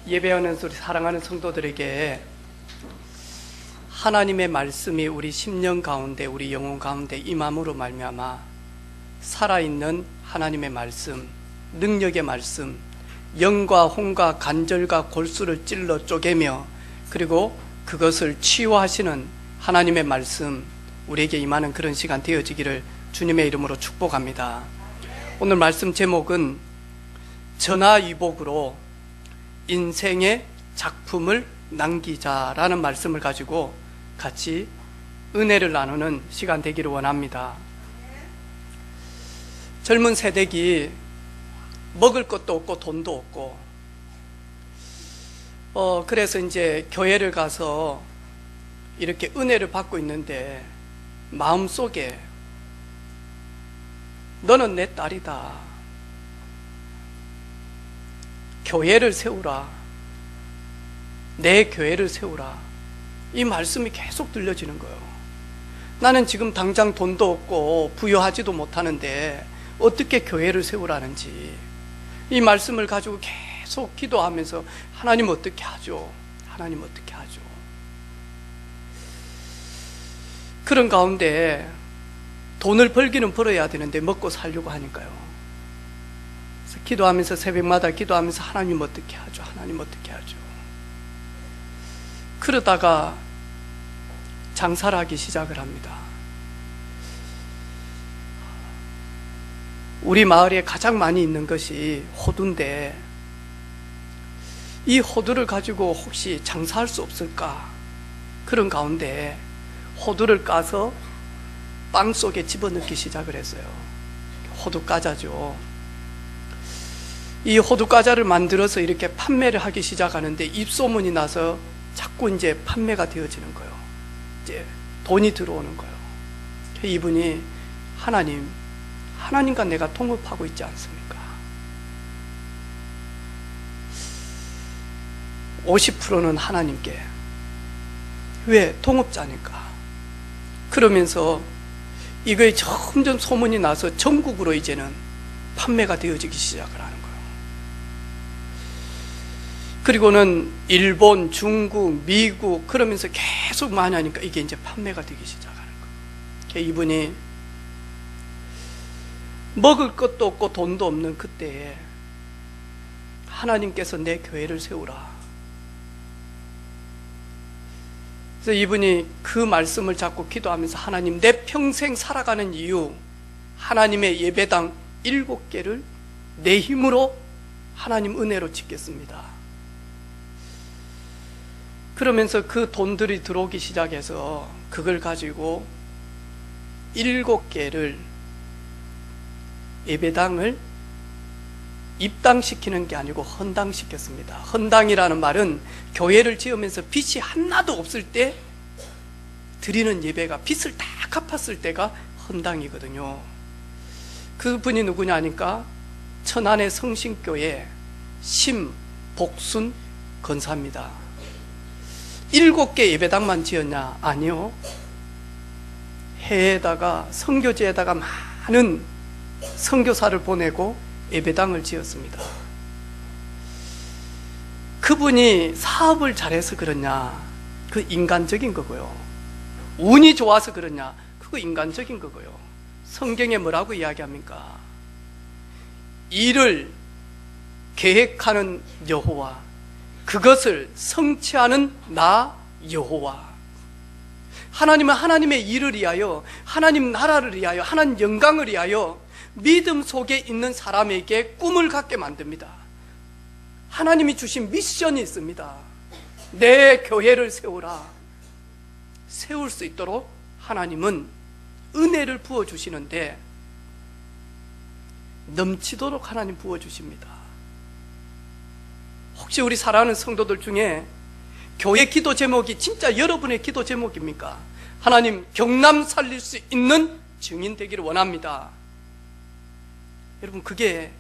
예배하는 우리 사랑하는 성도들에게 하나님의 말씀이 우리 심령 가운데, 우리 영혼 가운데 임함으로 말미암아 살아있는 하나님의 말씀, 능력의 말씀, 영과 혼과 관절과 골수를 찔러 쪼개며 그리고 그것을 치유하시는 하나님의 말씀, 우리에게 임하는 그런 시간 되어지기를 주님의 이름으로 축복합니다. 오늘 말씀 제목은 전화위복으로 인생의 작품을 남기자라는 말씀을 가지고 같이 은혜를 나누는 시간 되기를 원합니다. 젊은 세대기 먹을 것도 없고 돈도 없고 그래서 이제 교회를 가서 이렇게 은혜를 받고 있는데 마음속에 너는 내 딸이다, 교회를 세우라, 내 교회를 세우라, 이 말씀이 계속 들려지는 거예요. 나는 지금 당장 돈도 없고 부유하지도 못하는데 어떻게 교회를 세우라는지 이 말씀을 가지고 계속 기도하면서 하나님 어떻게 하죠? 하나님 어떻게 하죠? 그런 가운데 돈을 벌기는 벌어야 되는데 먹고 살려고 하니까요. 그래서 기도하면서 새벽마다 기도하면서 하나님 어떻게 하죠? 하나님 어떻게 하죠? 그러다가 장사를 하기 시작을 합니다. 우리 마을에 가장 많이 있는 것이 호두인데 이 호두를 가지고 혹시 장사할 수 없을까? 그런 가운데 호두를 까서 빵 속에 집어넣기 시작을 했어요. 호두 과자죠. 이 호두 과자를 만들어서 이렇게 판매를 하기 시작하는데 입소문이 나서 자꾸 이제 판매가 되어지는 거예요. 이제 돈이 들어오는 거예요. 이분이 하나님과 내가 통합하고 있지 않습니까? 50%는 하나님께. 왜? 통업자니까. 그러면서 이거에 점점 소문이 나서 전국으로 이제는 판매가 되어지기 시작을 하는 거예요. 그리고는 일본, 중국, 미국 그러면서 계속 많이 하니까 이게 이제 판매가 되기 시작하는 거예요. 이분이 먹을 것도 없고 돈도 없는 그때에 하나님께서 내 교회를 세우라. 그래서 이분이 그 말씀을 잡고 기도하면서 하나님, 내 평생 살아가는 이유 하나님의 예배당 7개를 내 힘으로 하나님 은혜로 짓겠습니다. 그러면서 그 돈들이 들어오기 시작해서 그걸 가지고 7개를 예배당을 입당시키는 게 아니고 헌당시켰습니다. 헌당이라는 말은 교회를 지으면서 빚이 하나도 없을 때 드리는 예배가, 빚을 다 갚았을 때가 헌당이거든요. 그분이 누구냐 하니까 천안의 성신교회 심복순 권사입니다. 7개 예배당만 지었냐? 아니요. 해에다가 선교지에다가 많은 선교사를 보내고 예배당을 지었습니다. 그분이 사업을 잘해서 그러냐? 그 인간적인 거고요. 운이 좋아서 그러냐? 그거 인간적인 거고요. 성경에 뭐라고 이야기합니까? 일을 계획하는 여호와, 그것을 성취하는 나 여호와. 하나님은 하나님의 일을 위하여, 하나님 나라를 위하여, 하나님 영광을 위하여 믿음 속에 있는 사람에게 꿈을 갖게 만듭니다. 하나님이 주신 미션이 있습니다. 내 교회를 세우라. 세울 수 있도록 하나님은 은혜를 부어주시는데 넘치도록 하나님 부어주십니다. 혹시 우리 사랑하는 성도들 중에 교회 기도 제목이 진짜 여러분의 기도 제목입니까? 하나님, 경남 살릴 수 있는 증인 되기를 원합니다. 여러분, 그게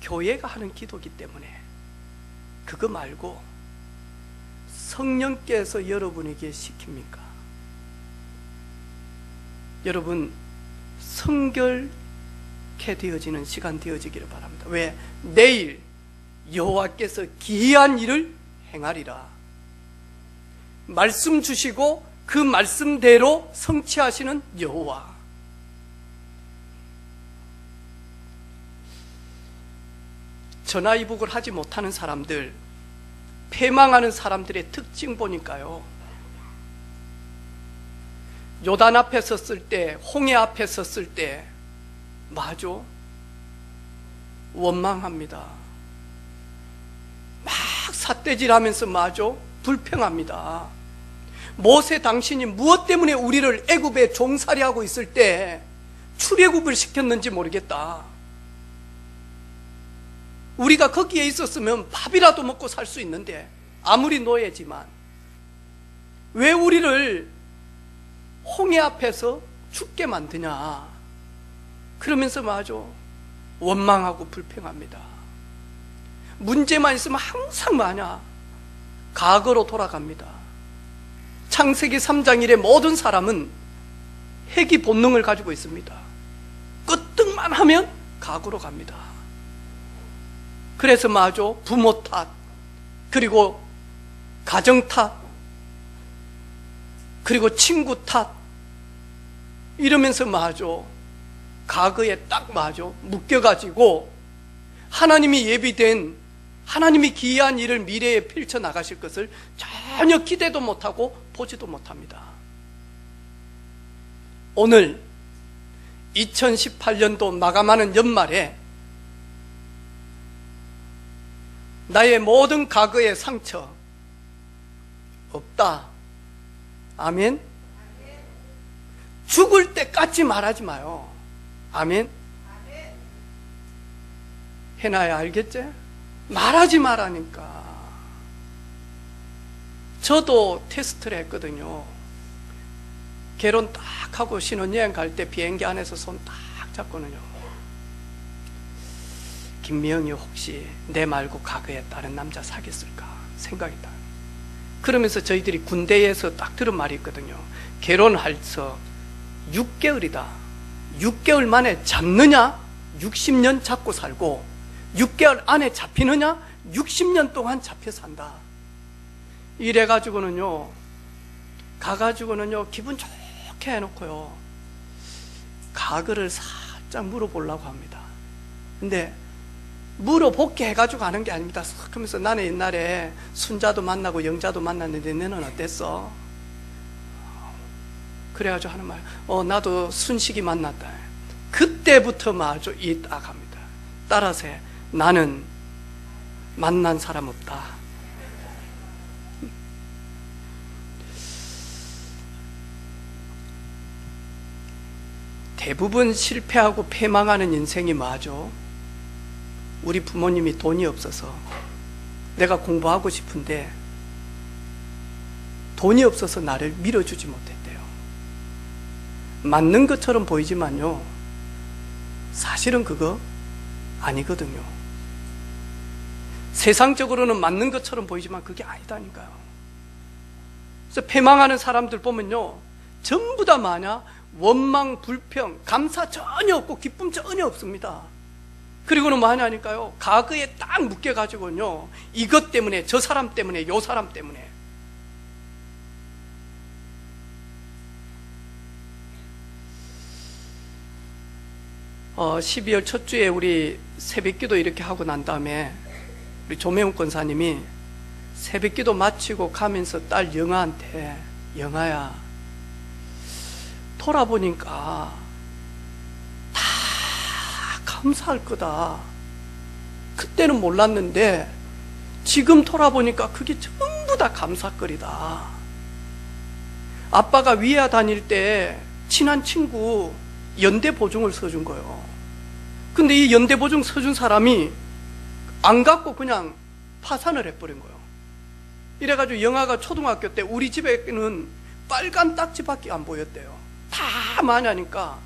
교회가 하는 기도이기 때문에 그거 말고 성령께서 여러분에게 시킵니까? 여러분, 성결케 되어지는 시간 되어지기를 바랍니다. 왜? 내일 여호와께서 기이한 일을 행하리라. 말씀 주시고 그 말씀대로 성취하시는 여호와. 전화위복을 하지 못하는 사람들, 패망하는 사람들의 특징 보니까요, 요단 앞에 섰을 때, 홍해 앞에 섰을 때 맞아? 원망합니다. 막 삿대질하면서 맞아? 불평합니다. 모세, 당신이 무엇 때문에 우리를 애굽에 종살이하고 있을 때 출애굽을 시켰는지 모르겠다. 우리가 거기에 있었으면 밥이라도 먹고 살 수 있는데, 아무리 노예지만 왜 우리를 홍해 앞에서 죽게 만드냐, 그러면서 맞아 원망하고 불평합니다. 문제만 있으면 항상 뭐하냐, 과거로 돌아갑니다. 창세기 3장 1에 모든 사람은 회귀 본능을 가지고 있습니다. 끄떡만 하면 과거로 갑니다. 그래서 맞아 부모 탓, 그리고 가정 탓, 그리고 친구 탓, 이러면서 맞아 과거에 딱 맞아 묶여가지고 하나님이 예비된, 하나님이 기이한 일을 미래에 펼쳐나가실 것을 전혀 기대도 못하고 보지도 못합니다. 오늘 2018년도 마감하는 연말에 나의 모든 과거의 상처 없다. 아멘. 죽을 때까지 말하지 마요. 아멘. 해나야, 알겠지? 말하지 말라니까. 저도 테스트를 했거든요. 결혼 딱 하고 신혼여행 갈 때 비행기 안에서 손 딱 잡고는요, 김미영이 혹시 내 말고 과거에 다른 남자 사귀었을까 생각이 딱. 그러면서 저희들이 군대에서 딱 들은 말이 있거든요. 결혼해서 6개월이다. 6개월 만에 잡느냐? 60년 잡고 살고, 6개월 안에 잡히느냐? 60년 동안 잡혀 산다. 이래가지고는요, 가가지고는요, 기분 좋게 해놓고요, 과거를 살짝 물어보려고 합니다. 근데 물어보게 해가지고 하는 게 아닙니다. 그러면서 나는 옛날에 순자도 만나고 영자도 만났는데 너는 어땠어? 그래가지고 하는 말, 나도 순식이 만났다. 그때부터 마저 이 딱 합니다. 따라서 나는 만난 사람 없다. 대부분 실패하고 패망하는 인생이 뭐죠? 우리 부모님이 돈이 없어서 내가 공부하고 싶은데 돈이 없어서 나를 밀어주지 못했대요. 맞는 것처럼 보이지만요, 사실은 그거 아니거든요. 세상적으로는 맞는 것처럼 보이지만 그게 아니다니까요. 그래서 패망하는 사람들 보면요, 전부 다 뭐냐? 원망, 불평, 감사 전혀 없고 기쁨 전혀 없습니다. 그리고는 뭐 하냐니까요, 과거에 딱 묶여가지고요, 이것 때문에, 저 사람 때문에, 요 사람 때문에. 어, 12월 첫 주에 우리 새벽기도 이렇게 하고 난 다음에 우리 조명훈 권사님이 새벽기도 마치고 가면서 딸 영아한테, 영아야, 돌아보니까 다 감사할 거다. 그때는 몰랐는데 지금 돌아보니까 그게 전부 다 감사거리다. 아빠가 위에 다닐 때 친한 친구 연대 보증을 써준 거예요. 근데 이 연대 보증 써준 사람이 안 갖고 그냥 파산을 해버린 거예요. 이래가지고 영아가 초등학교 때 우리 집에는 빨간 딱지밖에 안 보였대요. 다 많으니까.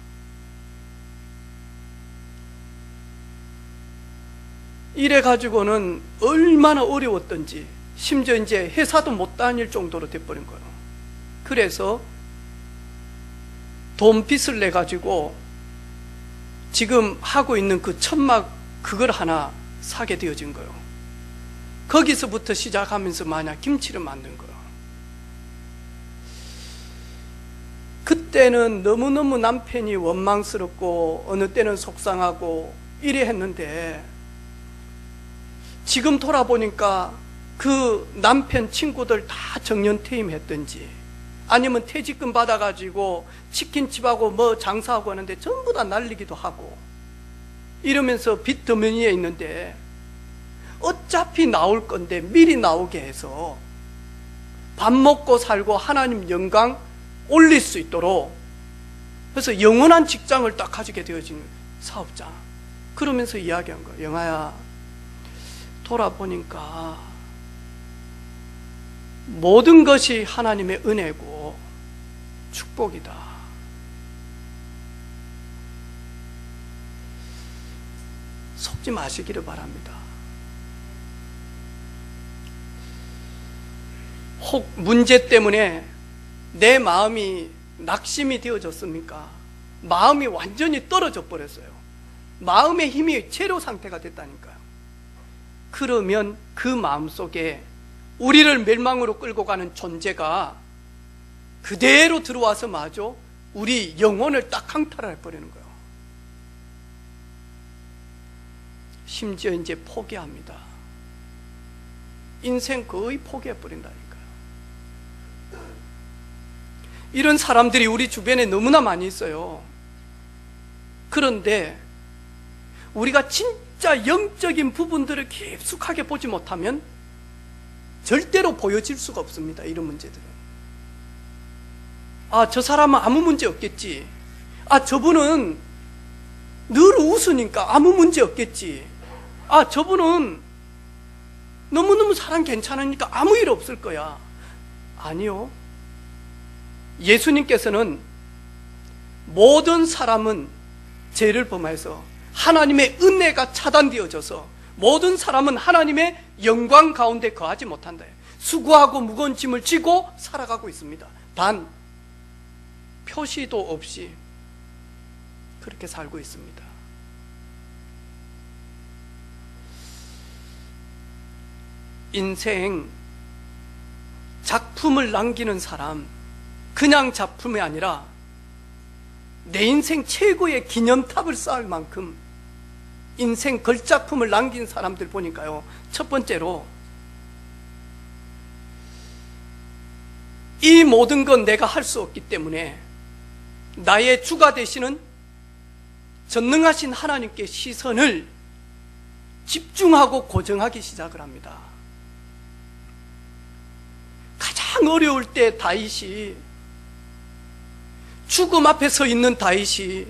이래가지고는 얼마나 어려웠던지, 심지어 이제 회사도 못 다닐 정도로 돼버린 거예요. 그래서 돈 빚을 내가지고 지금 하고 있는 그 천막 그걸 하나 사게 되어진 거예요. 거기서부터 시작하면서 만약 김치를 만든 거야. 그때는 너무너무 남편이 원망스럽고 어느 때는 속상하고 이래 했는데, 지금 돌아보니까 그 남편 친구들 다 정년퇴임했든지 아니면 퇴직금 받아가지고 치킨집하고 뭐 장사하고 하는데 전부 다 날리기도 하고 이러면서 빚더미에 있는데, 어차피 나올 건데 미리 나오게 해서 밥 먹고 살고 하나님 영광 올릴 수 있도록, 그래서 영원한 직장을 딱 가지게 되어진 사업자. 그러면서 이야기한 거예요. 영아야, 돌아보니까 모든 것이 하나님의 은혜고 축복이다. 속지 마시기를 바랍니다. 혹 문제 때문에 내 마음이 낙심이 되어졌습니까? 마음이 완전히 떨어져 버렸어요. 마음의 힘이 제로 상태가 됐다니까요. 그러면 그 마음속에 우리를 멸망으로 끌고 가는 존재가 그대로 들어와서 마저 우리 영혼을 딱 강탈해 버리는 거예요. 심지어 이제 포기합니다. 인생 거의 포기해 버린다니까요. 이런 사람들이 우리 주변에 너무나 많이 있어요. 그런데 우리가 진짜 영적인 부분들을 깊숙하게 보지 못하면 절대로 보여질 수가 없습니다. 이런 문제들은. 아, 저 사람은 아무 문제 없겠지. 아, 저분은 늘 웃으니까 아무 문제 없겠지. 아, 저분은 너무너무 사람 괜찮으니까 아무 일 없을 거야. 아니요. 예수님께서는 모든 사람은 죄를 범해서 하나님의 은혜가 차단되어져서 모든 사람은 하나님의 영광 가운데 거하지 못한다. 수고하고 무거운 짐을 지고 살아가고 있습니다. 단 표시도 없이 그렇게 살고 있습니다. 인생 작품을 남기는 사람, 그냥 작품이 아니라 내 인생 최고의 기념탑을 쌓을 만큼 인생 걸작품을 남긴 사람들 보니까요, 첫 번째로 이 모든 건 내가 할 수 없기 때문에 나의 주가 되시는 전능하신 하나님께 시선을 집중하고 고정하기 시작을 합니다. 가장 어려울 때 다윗이, 죽음 앞에 서 있는 다윗이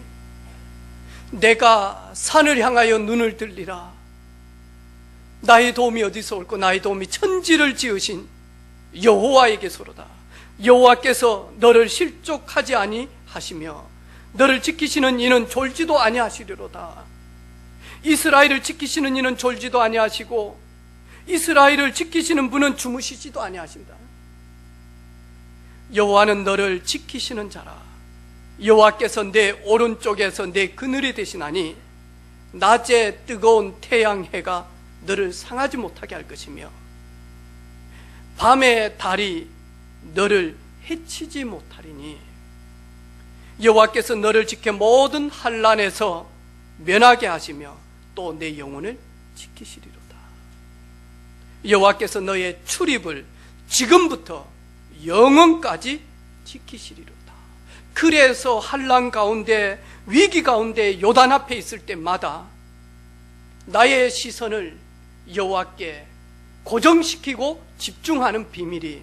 내가 산을 향하여 눈을 들리라. 나의 도움이 어디서 올까? 나의 도움이 천지를 지으신 여호와에게서로다. 여호와께서 너를 실족하지 아니하시며 너를 지키시는 이는 졸지도 아니하시리로다. 이스라엘을 지키시는 이는 졸지도 아니하시고 이스라엘을 지키시는 분은 주무시지도 아니하신다. 여호와는 너를 지키시는 자라. 여호와께서 내 오른쪽에서 내 그늘이 되시나니 낮에 뜨거운 태양 해가 너를 상하지 못하게 할 것이며 밤에 달이 너를 해치지 못하리니 여호와께서 너를 지켜 모든 환난에서 면하게 하시며 또 내 영혼을 지키시리로다. 여호와께서 너의 출입을 지금부터 영원까지 지키시리로다. 그래서 환난 가운데, 위기 가운데 요단 앞에 있을 때마다 나의 시선을 여호와께 고정시키고 집중하는 비밀이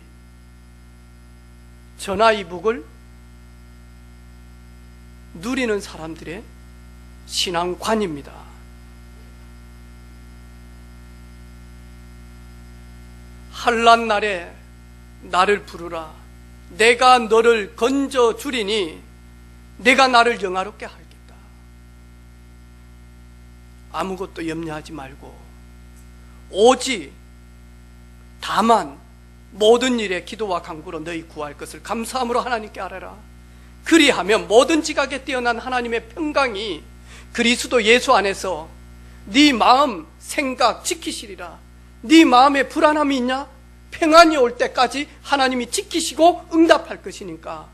전화위복을 누리는 사람들의 신앙관입니다. 환난 날에 나를 부르라. 내가 너를 건져 주리니 내가 나를 영화롭게 하겠다. 아무것도 염려하지 말고 오직 다만 모든 일에 기도와 간구로 너희 구할 것을 감사함으로 하나님께 아뢰라. 그리하면 모든 지각에 뛰어난 하나님의 평강이 그리스도 예수 안에서 네 마음 생각 지키시리라. 네 마음에 불안함이 있냐? 평안이 올 때까지 하나님이 지키시고 응답할 것이니까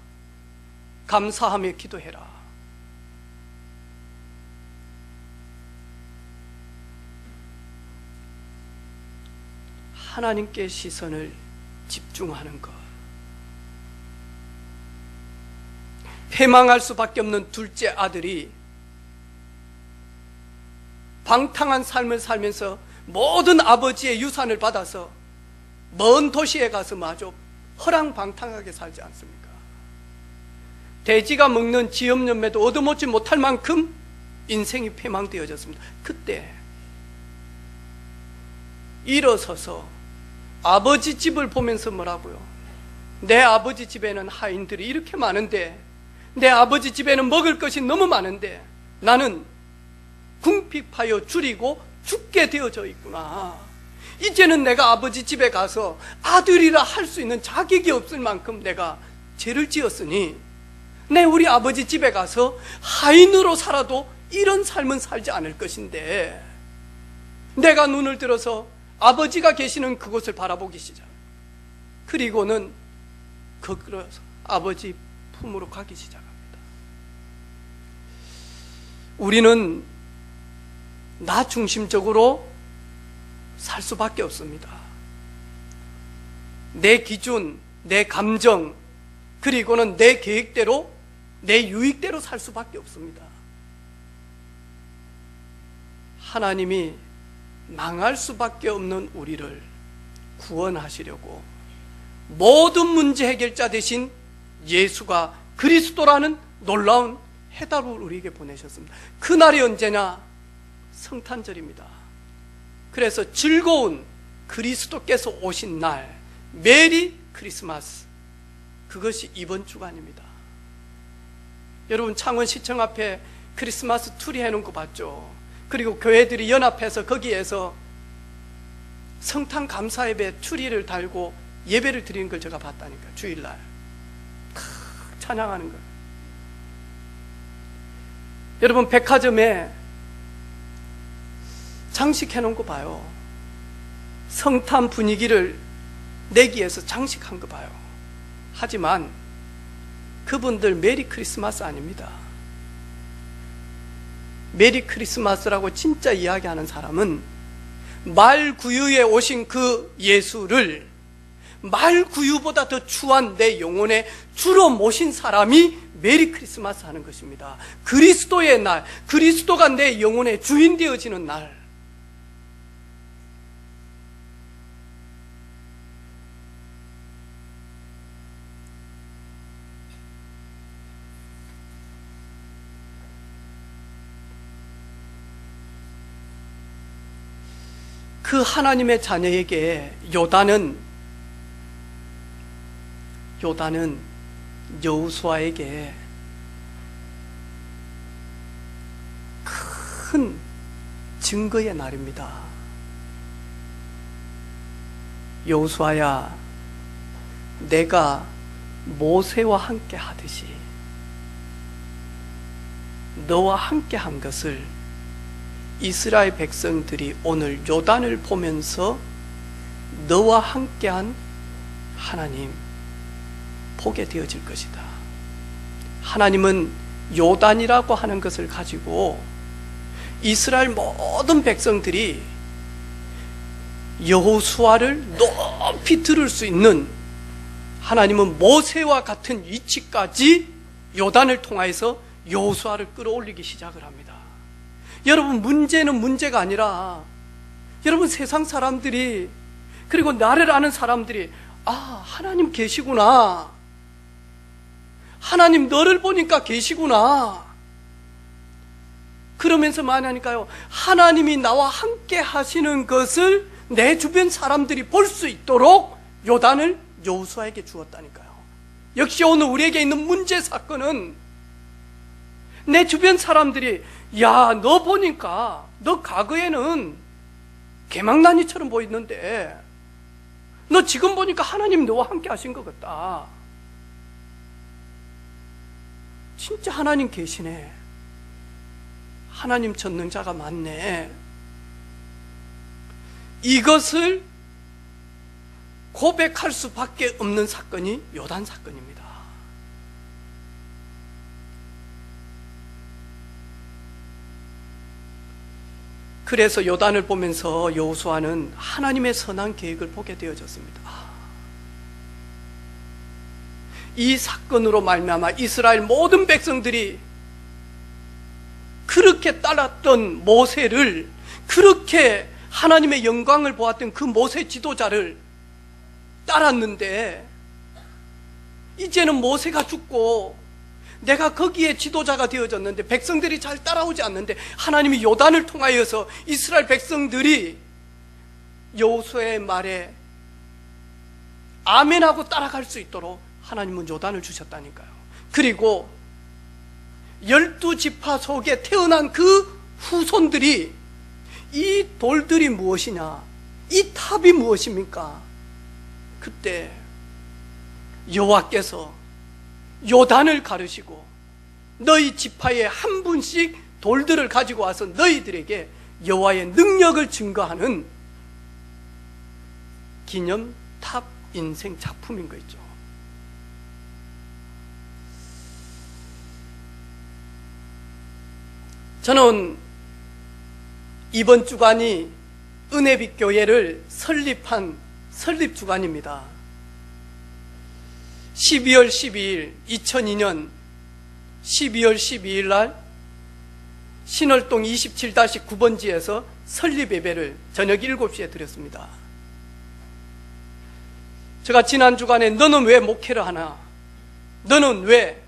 감사하며 기도해라. 하나님께 시선을 집중하는 것. 패망할 수밖에 없는 둘째 아들이 방탕한 삶을 살면서 모든 아버지의 유산을 받아서 먼 도시에 가서 마저 허랑방탕하게 살지 않습니까? 돼지가 먹는 지엽열매도 얻어먹지 못할 만큼 인생이 패망되어졌습니다. 그때 일어서서 아버지 집을 보면서 뭐라고요? 내 아버지 집에는 하인들이 이렇게 많은데, 내 아버지 집에는 먹을 것이 너무 많은데 나는 궁핍하여 줄이고 죽게 되어져 있구나. 이제는 내가 아버지 집에 가서 아들이라 할 수 있는 자격이 없을 만큼 내가 죄를 지었으니 내 우리 아버지 집에 가서 하인으로 살아도 이런 삶은 살지 않을 것인데, 내가 눈을 들어서 아버지가 계시는 그곳을 바라보기 시작. 그리고는 거꾸로 아버지 품으로 가기 시작합니다. 우리는 나 중심적으로 살 수밖에 없습니다. 내 기준, 내 감정, 그리고는 내 계획대로, 내 유익대로 살 수밖에 없습니다. 하나님이 망할 수밖에 없는 우리를 구원하시려고 모든 문제 해결자 대신 예수가 그리스도라는 놀라운 해답을 우리에게 보내셨습니다. 그날이 언제냐? 성탄절입니다. 그래서 즐거운 그리스도께서 오신 날, 메리 크리스마스, 그것이 이번 주간입니다. 여러분, 창원시청 앞에 크리스마스 트리 해놓은 거 봤죠? 그리고 교회들이 연합해서 거기에서 성탄 감사 예배 트리를 달고 예배를 드리는 걸 제가 봤다니까. 주일날 찬양하는 걸. 여러분, 백화점에 장식해 놓은 거 봐요. 성탄 분위기를 내기 위해서 장식한 거 봐요. 하지만 그분들 메리 크리스마스 아닙니다. 메리 크리스마스라고 진짜 이야기하는 사람은 말구유에 오신 그 예수를 말구유보다 더 추한 내 영혼에 주로 모신 사람이 메리 크리스마스 하는 것입니다. 그리스도의 날, 그리스도가 내 영혼의 주인 되어지는 날. 그 하나님의 자녀에게 요단은 여호수아에게 큰 증거의 날입니다. 여호수아야, 내가 모세와 함께 하듯이 너와 함께 한 것을 이스라엘 백성들이 오늘 요단을 보면서 너와 함께한 하나님 보게 되어질 것이다. 하나님은 요단이라고 하는 것을 가지고 이스라엘 모든 백성들이 여호수아를 높이 들을 수 있는, 하나님은 모세와 같은 위치까지 요단을 통하여서 여호수아를 끌어올리기 시작을 합니다. 여러분, 문제는 문제가 아니라 여러분, 세상 사람들이, 그리고 나를 아는 사람들이, 아, 하나님 계시구나, 하나님 너를 보니까 계시구나, 그러면서 많이 하니까요, 하나님이 나와 함께 하시는 것을 내 주변 사람들이 볼 수 있도록 요단을 여호수아에게 주었다니까요. 역시 오늘 우리에게 있는 문제 사건은 내 주변 사람들이, 야, 너 보니까 너 과거에는 개망나니처럼 보이는데 너 지금 보니까 하나님 너와 함께 하신 것 같다. 진짜 하나님 계시네. 하나님 전능자가 맞네. 이것을 고백할 수밖에 없는 사건이 요단 사건입니다. 그래서 요단을 보면서 여호수아는 하나님의 선한 계획을 보게 되어졌습니다. 이 사건으로 말미암아 이스라엘 모든 백성들이 그렇게 따랐던 모세를, 그렇게 하나님의 영광을 보았던 그 모세 지도자를 따랐는데, 이제는 모세가 죽고 내가 거기에 지도자가 되어졌는데 백성들이 잘 따라오지 않는데, 하나님이 요단을 통하여서 이스라엘 백성들이 여호수아의 말에 아멘하고 따라갈 수 있도록 하나님은 요단을 주셨다니까요. 그리고 12지파 속에 태어난 그 후손들이, 이 돌들이 무엇이냐, 이 탑이 무엇입니까? 그때 여호와께서 요단을 가르시고 너희 지파에 한 분씩 돌들을 가지고 와서 너희들에게 여호와의 능력을 증거하는 기념 탑 인생 작품인 거 있죠. 저는 이번 주간이 은혜빛 교회를 설립한 설립 주간입니다. 12월 12일 2002년 12월 12일 날 신월동 27-9번지에서 설립 예배를 저녁 7시에 드렸습니다. 제가 지난 주간에 너는 왜 목회를 하나? 너는 왜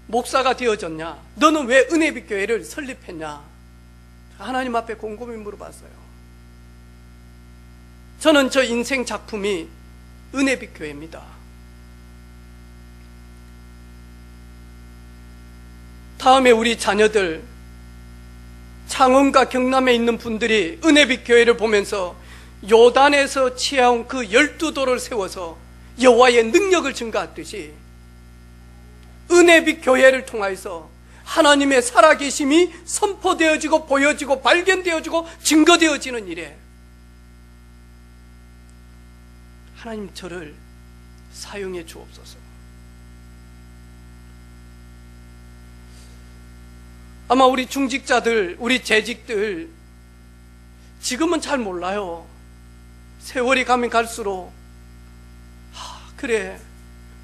목사가 되어졌냐? 너는 왜 은혜빛 교회를 설립했냐? 하나님 앞에 곰곰이 물어봤어요. 저는 저 인생 작품이 은혜빛 교회입니다. 다음에 우리 자녀들, 창원과 경남에 있는 분들이 은혜빛 교회를 보면서 요단에서 취해온 그 12돌을 세워서 여호와의 능력을 증거했듯이 은혜빛 교회를 통해서 하나님의 살아계심이 선포되어지고 보여지고 발견되어지고 증거되어지는 일에 하나님 저를 사용해 주옵소서. 아마 우리 중직자들, 우리 재직들 지금은 잘 몰라요. 세월이 가면 갈수록 그래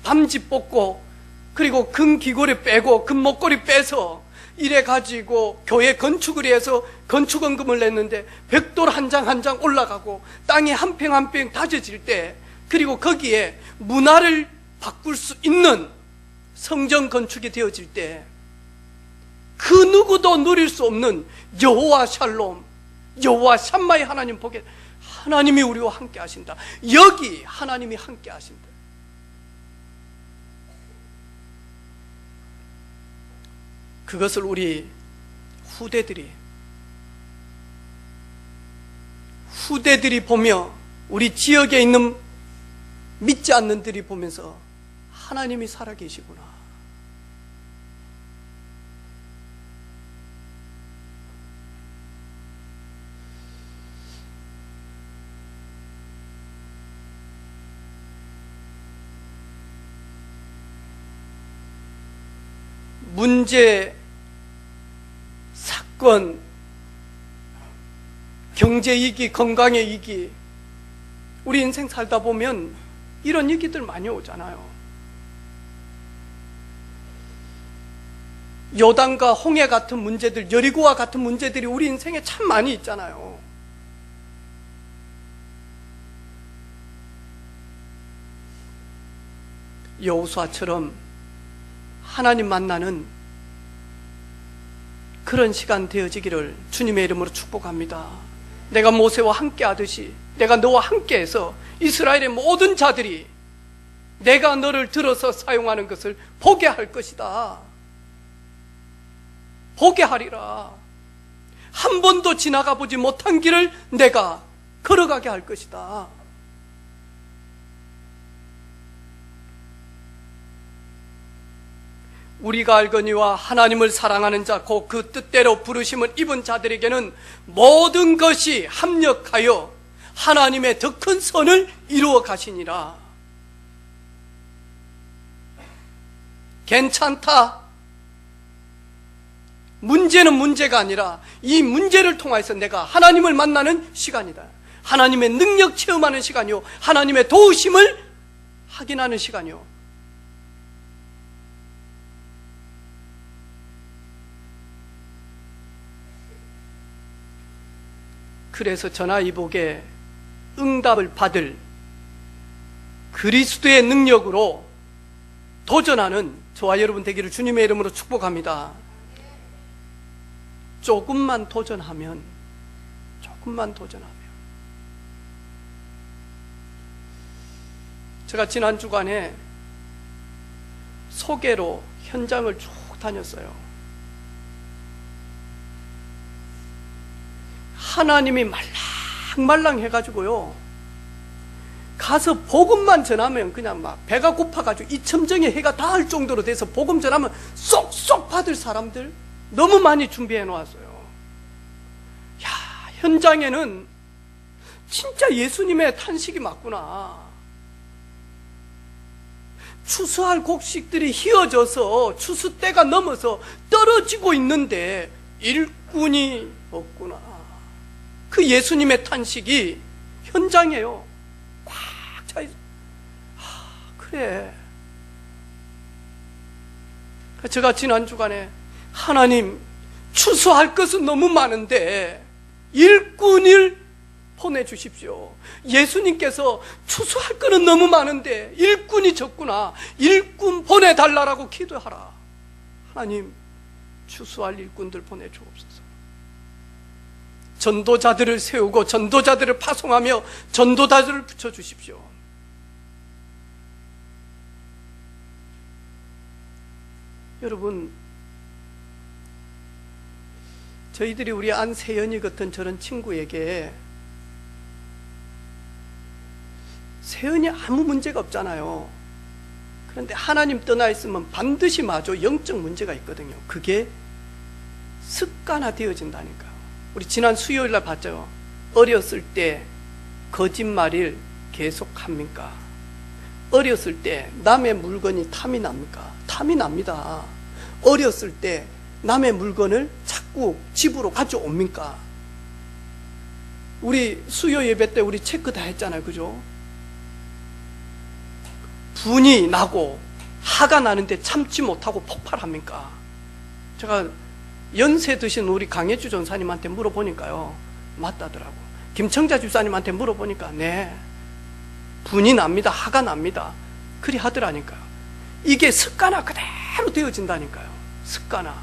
밤집 뽑고 그리고 금기고리 빼고 금목걸이 빼서 이래 가지고 교회 건축을 해서 건축원금을 냈는데 벽돌 한 장 한 장 올라가고 땅이 한 평 한 평 다져질 때, 그리고 거기에 문화를 바꿀 수 있는 성전 건축이 되어질 때 그 누구도 누릴 수 없는 여호와 샬롬, 여호와 샴마의 하나님 보게, 하나님이 우리와 함께 하신다. 여기 하나님이 함께 하신다. 그것을 우리 후대들이 보며, 우리 지역에 있는 믿지 않는 들이 보면서 하나님이 살아계시구나. 문제, 사건, 경제위기, 건강의 위기, 우리 인생 살다 보면 이런 얘기들 많이 오잖아요. 요단과 홍해 같은 문제들, 여리고와 같은 문제들이 우리 인생에 참 많이 있잖아요. 여호수아처럼 하나님 만나는 그런 시간 되어지기를 주님의 이름으로 축복합니다. 내가 모세와 함께 하듯이 내가 너와 함께해서 이스라엘의 모든 자들이 내가 너를 들어서 사용하는 것을 보게 할 것이다. 보게 하리라. 한 번도 지나가 보지 못한 길을 내가 걸어가게 할 것이다. 우리가 알거니와 하나님을 사랑하는 자 곧 그 뜻대로 부르심을 입은 자들에게는 모든 것이 합력하여 하나님의 더 큰 선을 이루어 가시니라. 괜찮다. 문제는 문제가 아니라 이 문제를 통해서 내가 하나님을 만나는 시간이다. 하나님의 능력 체험하는 시간이요, 하나님의 도우심을 확인하는 시간이요. 그래서 전화위복에 응답을 받을 그리스도의 능력으로 도전하는 저와 여러분 되기를 주님의 이름으로 축복합니다. 조금만 도전하면, 제가 지난 주간에 소개로 현장을 쭉 다녔어요. 하나님이 말랑말랑 해가지고요, 가서 복음만 전하면 그냥 막 배가 고파가지고 이첨정에 해가 닿을 정도로 돼서 복음 전하면 쏙쏙 받을 사람들 너무 많이 준비해 놓았어요. 야, 현장에는 진짜 예수님의 탄식이 맞구나. 추수할 곡식들이 휘어져서 추수 때가 넘어서 떨어지고 있는데 일꾼이 없구나. 그 예수님의 탄식이 현장이에요. 꽉 차있어. 그래. 제가 지난 주간에 하나님, 추수할 것은 너무 많은데 일꾼을 보내주십시오. 예수님께서 추수할 것은 너무 많은데 일꾼이 적구나. 일꾼 보내달라고 기도하라. 하나님, 추수할 일꾼들 보내주옵소서. 전도자들을 세우고 전도자들을 파송하며 전도자들을 붙여주십시오. 여러분, 저희들이 우리 안세연이 같은 저런 친구에게, 세연이 아무 문제가 없잖아요. 그런데 하나님 떠나 있으면 반드시 마저 영적 문제가 있거든요. 그게 습관화되어진다니까요. 우리 지난 수요일 날 봤죠. 어렸을 때 거짓말을 계속합니까? 어렸을 때 남의 물건이 탐이 납니까? 탐이 납니다. 어렸을 때 남의 물건을 자꾸 집으로 가져옵니까? 우리 수요 예배 때 우리 체크 다 했잖아요. 그죠? 분이 나고 화가 나는데 참지 못하고 폭발합니까? 제가 연세 드신 우리 강혜주 전사님한테 물어보니까요, 맞다더라고. 김청자 집사님한테 물어보니까 네, 분이 납니다. 화가 납니다. 그리 하더라니까요. 이게 습관화 그대로 되어진다니까요. 습관화.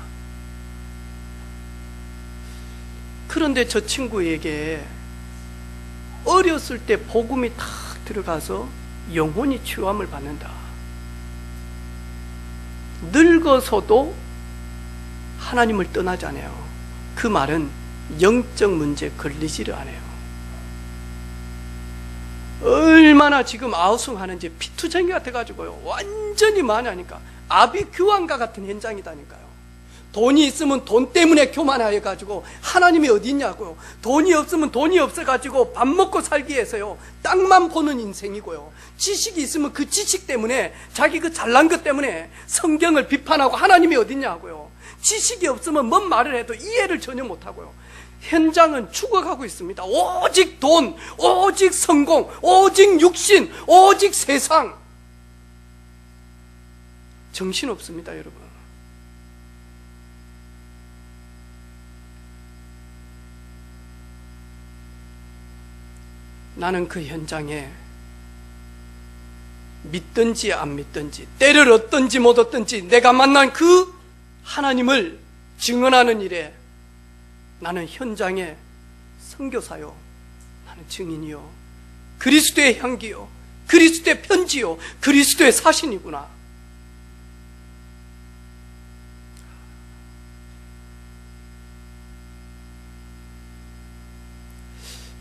그런데 저 친구에게 어렸을 때 복음이 탁 들어가서 영혼이 치유함을 받는다. 늙어서도 하나님을 떠나지 않아요. 그 말은 영적 문제에 걸리지를 않아요. 얼마나 지금 아우성하는지 피투성이 같아가지고요, 완전히 많이 하니까 아비규환과 같은 현장이다니까요. 돈이 있으면 돈 때문에 교만해가지고 하나님이 어디 있냐고요. 돈이 없으면 돈이 없어가지고 밥 먹고 살기 위해서요, 땅만 보는 인생이고요. 지식이 있으면 그 지식 때문에, 자기 그 잘난 것 때문에 성경을 비판하고 하나님이 어디 있냐고요. 지식이 없으면 뭔 말을 해도 이해를 전혀 못하고요. 현장은 죽어가고 있습니다. 오직 돈, 오직 성공, 오직 육신, 오직 세상. 정신없습니다, 여러분. 나는 그 현장에 믿든지 안 믿든지, 때를 얻든지 못 얻든지, 내가 만난 그 하나님을 증언하는 일에 나는 현장의 선교사요, 나는 증인이요, 그리스도의 향기요, 그리스도의 편지요, 그리스도의 사신이구나.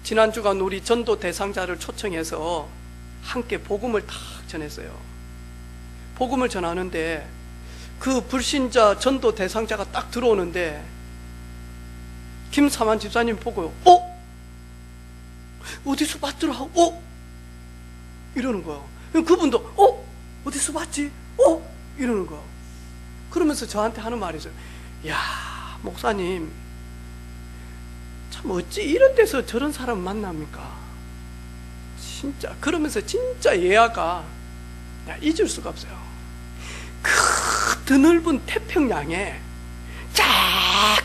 지난 주간 우리 전도 대상자를 초청해서 함께 복음을 탁 전했어요. 복음을 전하는데 그 불신자 전도 대상자가 딱 들어오는데 김사만 집사님 보고요, 어디서 봤더라 하고 이러는 거예요. 그분도 어디서 봤지? 이러는 거예요. 그러면서 저한테 하는 말이죠. 야, 목사님, 참 어찌 이런 데서 저런 사람 만납니까? 진짜. 그러면서 진짜 예아가 잊을 수가 없어요. 그 드넓은 태평양에 자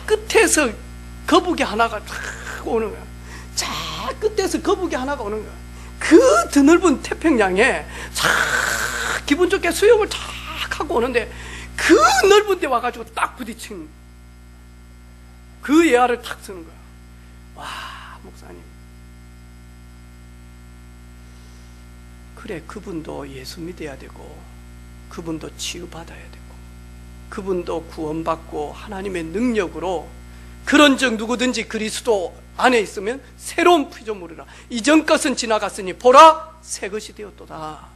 끝에서 거북이 하나가 탁 오는 거야. 자 끝에서 거북이 하나가 오는 거야. 그 드넓은 태평양에 싹 기분 좋게 수영을 탁 하고 오는데 그 넓은 데 와가지고 딱 부딪힌 그 예아를 탁 쓰는 거야. 와, 목사님, 그래, 그분도 예수 믿어야 되고 그분도 치유받아야 되고 그분도 구원받고 하나님의 능력으로 그런즉 누구든지 그리스도 안에 있으면 새로운 피조물이라. 이전 것은 지나갔으니 보라 새 것이 되었도다.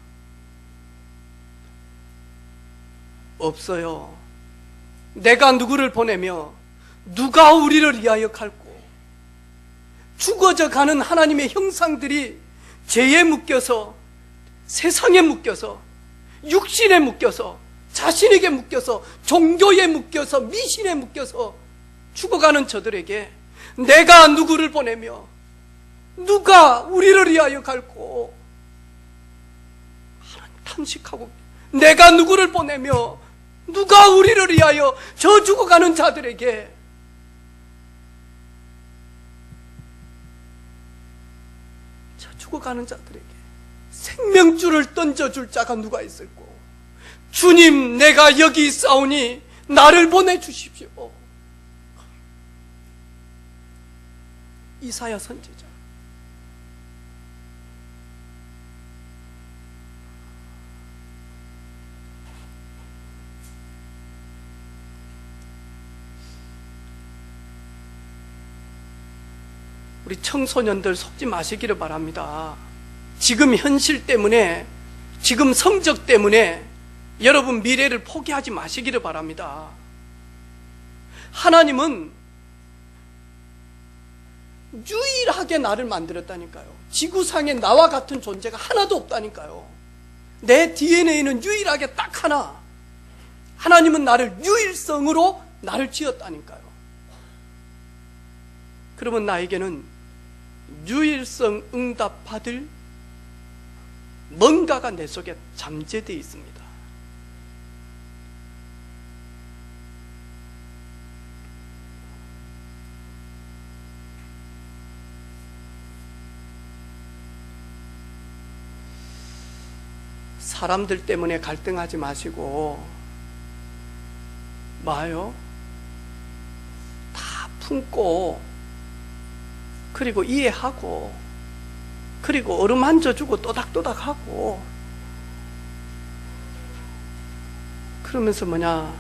없어요. 내가 누구를 보내며 누가 우리를 위하여 갈고. 죽어져 가는 하나님의 형상들이 죄에 묶여서, 세상에 묶여서, 육신에 묶여서, 자신에게 묶여서, 종교에 묶여서, 미신에 묶여서 죽어가는 저들에게 내가 누구를 보내며 누가 우리를 위하여 갈고. 하나님 탐식하고, 내가 누구를 보내며 누가 우리를 위하여 저 죽어가는 자들에게. 저 죽어가는 자들에게 생명줄을 던져줄 자가 누가 있을꼬. 주님, 내가 여기 있사오니 나를 보내주십시오. 이사야 선지자. 우리 청소년들 속지 마시기를 바랍니다. 지금 현실 때문에, 지금 성적 때문에 여러분 미래를 포기하지 마시기를 바랍니다. 하나님은 유일하게 나를 만들었다니까요. 지구상에 나와 같은 존재가 하나도 없다니까요. 내 DNA는 유일하게 딱 하나. 하나님은 나를 유일성으로 나를 지었다니까요. 그러면 나에게는 유일성 응답 받을 뭔가가 내 속에 잠재되어 있습니다. 사람들 때문에 갈등하지 마시고, 뭐요? 다 품고, 그리고 이해하고, 그리고 어루만져주고 또닥또닥하고, 그러면서 뭐냐,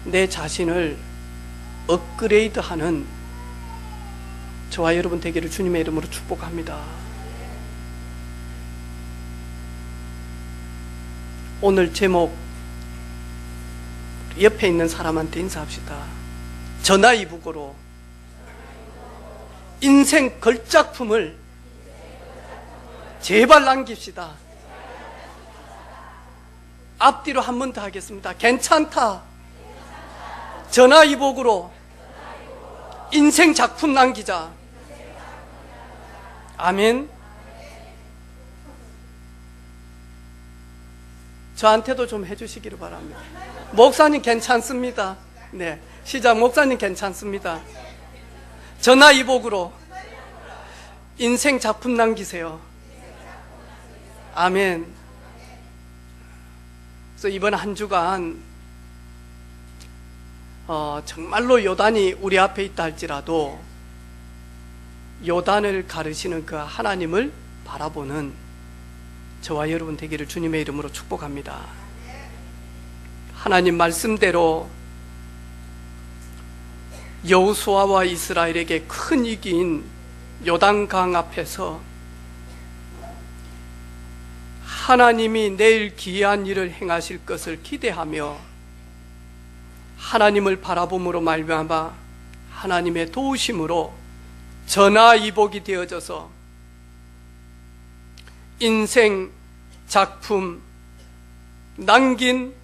내 자신을 업그레이드하는 저와 여러분 되기를 주님의 이름으로 축복합니다. 오늘 제목, 옆에 있는 사람한테 인사합시다. 전화위복으로 인생 걸작품을 제발 남깁시다. 앞뒤로 한 번 더 하겠습니다. 괜찮다. 전화위복으로 인생 작품 남기자. 아멘. 저한테도 좀 해주시기를 바랍니다. 목사님 괜찮습니다. 네, 시작. 목사님 괜찮습니다. 전화위복으로 인생 작품 남기세요. 아멘. 그래서 이번 한 주간 정말로 요단이 우리 앞에 있다 할지라도 요단을 가르시는 그 하나님을 바라보는 저와 여러분 되기를 주님의 이름으로 축복합니다. 하나님 말씀대로 여호수아와 이스라엘에게 큰 이기인 요단강 앞에서 하나님이 내일 기이한 일을 행하실 것을 기대하며 하나님을 바라봄으로 말미암아 하나님의 도우심으로 전화위복이 되어져서 인생 작품 남긴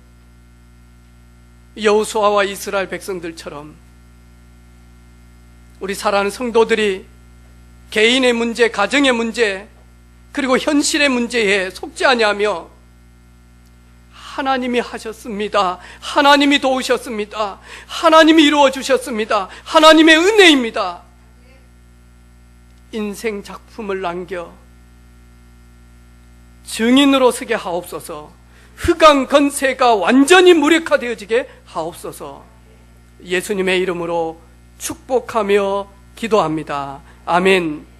여호수아와 이스라엘 백성들처럼 우리 사랑하는 성도들이 개인의 문제, 가정의 문제, 그리고 현실의 문제에 속지 아니하며 하나님이 하셨습니다. 하나님이 도우셨습니다. 하나님이 이루어 주셨습니다. 하나님의 은혜입니다. 인생 작품을 남겨 증인으로 서게 하옵소서. 흑암 건세가 완전히 무력화되어지게 하옵소서. 예수님의 이름으로 축복하며 기도합니다. 아멘.